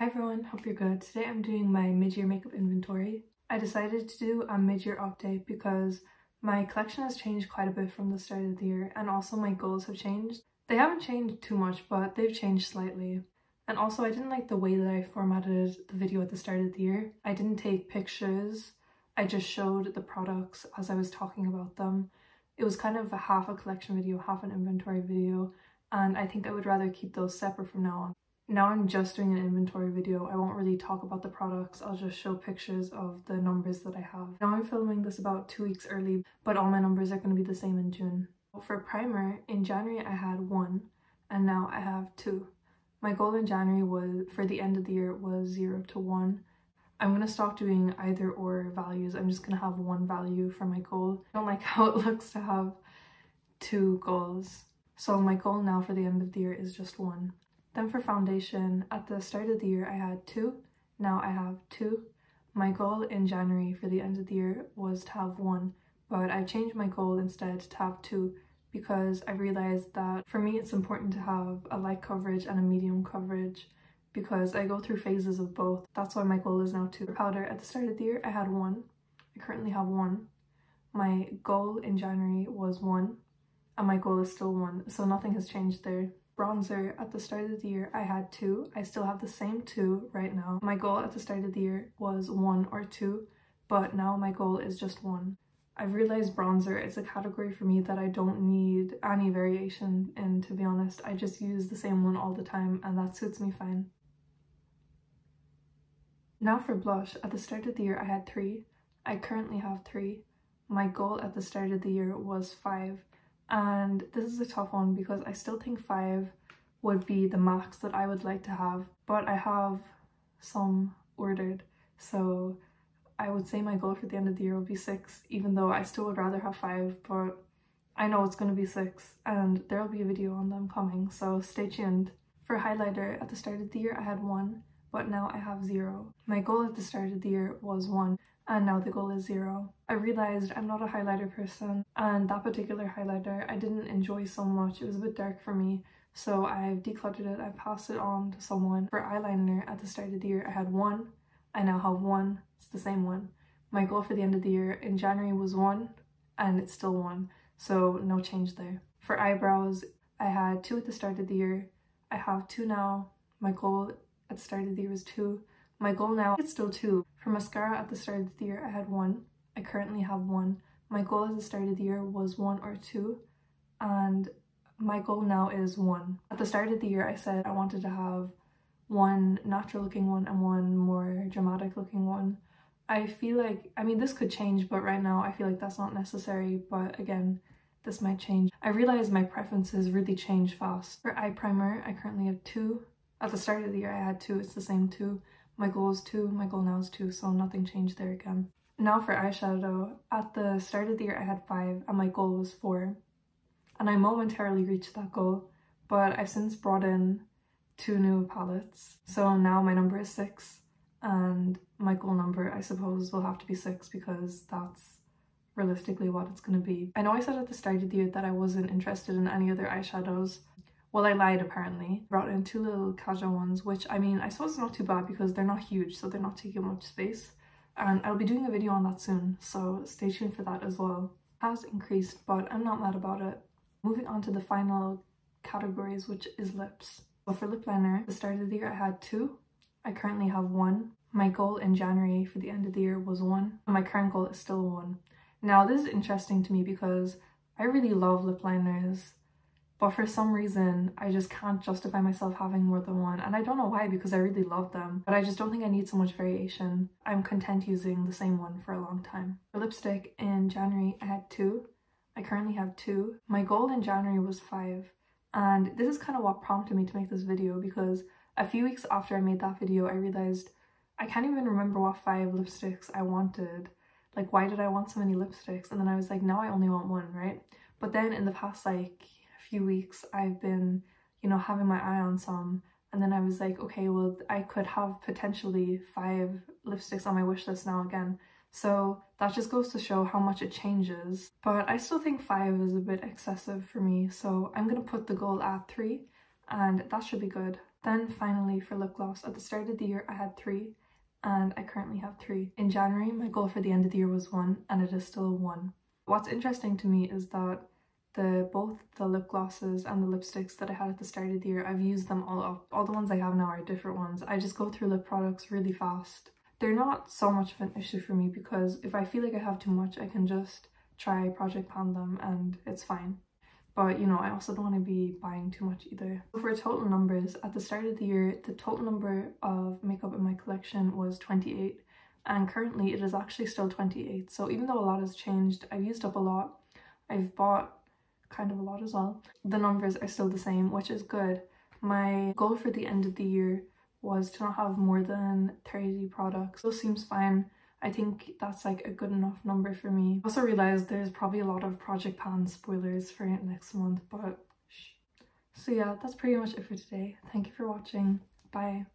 Hi everyone, hope you're good. Today I'm doing my mid-year makeup inventory. I decided to do a mid-year update because my collection has changed quite a bit from the start of the year, and also my goals have changed. They haven't changed too much, but they've changed slightly. And also I didn't like the way that I formatted the video at the start of the year. I didn't take pictures, I just showed the products as I was talking about them. It was kind of half a collection video, half an inventory video, and I think I would rather keep those separate from now on. Now I'm just doing an inventory video. I won't really talk about the products, I'll just show pictures of the numbers that I have. Now I'm filming this about 2 weeks early, but all my numbers are going to be the same in June. For primer, in January I had 1, and now I have 2. My goal in January was, for the end of the year, was 0 to 1. I'm going to stop doing either or values. I'm just going to have one value for my goal. I don't like how it looks to have 2 goals. So my goal now for the end of the year is just 1. Then for foundation, at the start of the year I had 2, now I have 2. My goal in January for the end of the year was to have 1, but I changed my goal instead to have 2 because I realized that for me it's important to have a light coverage and a medium coverage because I go through phases of both. That's why my goal is now 2. For powder, at the start of the year I had 1, I currently have 1. My goal in January was 1, and my goal is still 1, so nothing has changed there. Bronzer, at the start of the year I had 2. I still have the same 2 right now. My goal at the start of the year was 1 or 2, but now my goal is just 1. I've realized bronzer is a category for me that I don't need any variation in, to be honest. I just use the same one all the time and that suits me fine. Now for blush, at the start of the year I had 3. I currently have 3. My goal at the start of the year was 5. And this is a tough one because I still think 5 would be the max that I would like to have, but I have some ordered, so I would say my goal for the end of the year would be 6, even though I still would rather have 5, but I know it's going to be 6 and there'll be a video on them coming, so stay tuned. For highlighter, at the start of the year I had 1, but now I have 0. My goal at the start of the year was 1. And now the goal is 0. I realized I'm not a highlighter person, and that particular highlighter I didn't enjoy so much. It was a bit dark for me, so I've decluttered it. I've passed it on to someone. For eyeliner, at the start of the year I had 1. I now have 1. It's the same one. My goal for the end of the year in January was 1, and it's still 1, so no change there. For eyebrows, I had 2 at the start of the year. I have 2 now. My goal at the start of the year was 2. My goal now is still 2. For mascara, at the start of the year I had 1. I currently have 1. My goal at the start of the year was 1 or 2, and my goal now is 1. At the start of the year I said I wanted to have 1 natural looking one and 1 more dramatic looking one. I feel like, I mean, this could change, but right now I feel like that's not necessary, but again, this might change. I realize my preferences really change fast. For eye primer, I currently have 2. At the start of the year I had 2, it's the same 2. My goal is 2, my goal now is 2, so nothing changed there again. Now for eyeshadow, at the start of the year I had 5 and my goal was 4. And I momentarily reached that goal, but I've since brought in 2 new palettes. So now my number is 6, and my goal number I suppose will have to be 6 because that's realistically what it's going to be. I know I said at the start of the year that I wasn't interested in any other eyeshadows. Well, I lied apparently. Brought in 2 little casual ones, which I mean, I suppose it's not too bad because they're not huge, so they're not taking much space. And I'll be doing a video on that soon, so stay tuned for that as well. It has increased, but I'm not mad about it. Moving on to the final categories, which is lips. So for lip liner, at the start of the year I had 2. I currently have 1. My goal in January for the end of the year was 1. And my current goal is still 1. Now this is interesting to me because I really love lip liners, but for some reason I just can't justify myself having more than 1, and I don't know why because I really love them, but I just don't think I need so much variation. I'm content using the same one for a long time. For lipstick, in January I had 2. I currently have 2. My goal in January was 5, and this is kind of what prompted me to make this video because a few weeks after I made that video I realized I can't even remember what 5 lipsticks I wanted. Like, why did I want so many lipsticks? And then I was like, now I only want 1, right? But then in the past like few weeks I've been, you know, having my eye on some, and then I was like, okay, well I could have potentially 5 lipsticks on my wish list now again, so that just goes to show how much it changes. But I still think 5 is a bit excessive for me, so I'm gonna put the goal at 3 and that should be good. Then finally for lip gloss, at the start of the year I had 3 and I currently have 3. In January my goal for the end of the year was 1 and it is still 1. What's interesting to me is that both the lip glosses and the lipsticks that I had at the start of the year, I've used them all up. All the ones I have now are different ones. I just go through lip products really fast. They're not so much of an issue for me because if I feel like I have too much, I can just try Project Pan them and it's fine. But you know, I also don't want to be buying too much either. For total numbers, at the start of the year, the total number of makeup in my collection was 28 and currently it is actually still 28. So even though a lot has changed, I've used up a lot. I've bought kind of a lot as well. The numbers are still the same, which is good. My goal for the end of the year was to not have more than 30 products. Still seems fine. I think that's like a good enough number for me. I also realized there's probably a lot of Project Pan spoilers for next month, but shh. So yeah, that's pretty much it for today. Thank you for watching. Bye.